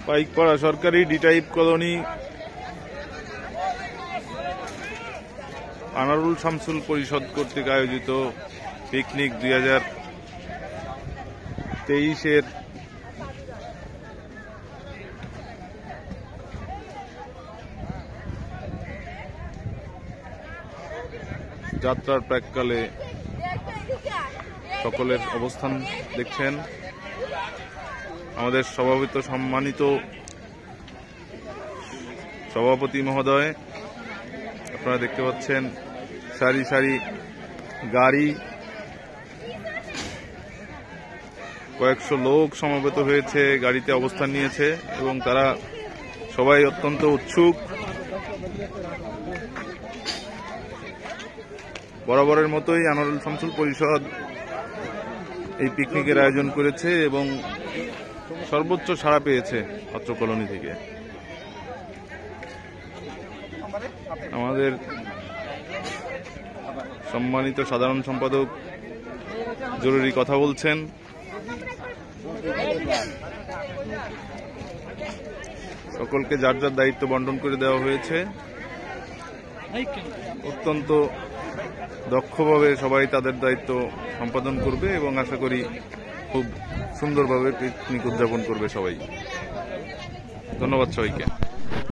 পাইকপাড়া সরকারি D type colony Anarul Shamsul পরিষদ কর্তৃক আয়োজিত পিকনিক 2023-এর যাত্রার প্রাক্কালে সকলের অবস্থান দেখছেন। আমাদের সম্মানিত সভাপতি মহোদয়, আপনারা দেখতে পাচ্ছেন সারি সারি গাড়ি, কয়েকশো লোক সমবেত হয়েছে, গাড়িতে অবস্থান নিয়েছে এবং তারা সবাই অত্যন্ত উৎসুক। বরাবরের মতোই আনারুল শামসুল পরিষদ এই পিকনিকের আয়োজন করেছে এবং সর্বোচ্চ সাড়া পেয়েছে অত্র কলোনি থেকে। আমাদের সম্মানিত সাধারণ সম্পাদক জরুরি কথা বলছেন। সকলকে যার যার দায়িত্ব বন্টন করে দেওয়া হয়েছে। অত্যন্ত দক্ষভাবে সবাই তাদের দায়িত্ব সম্পাদন করবে এবং আশা করি খুব সুন্দরভাবে পিকনিক উদযাপন করবে সবাই। ধন্যবাদ সবাইকে।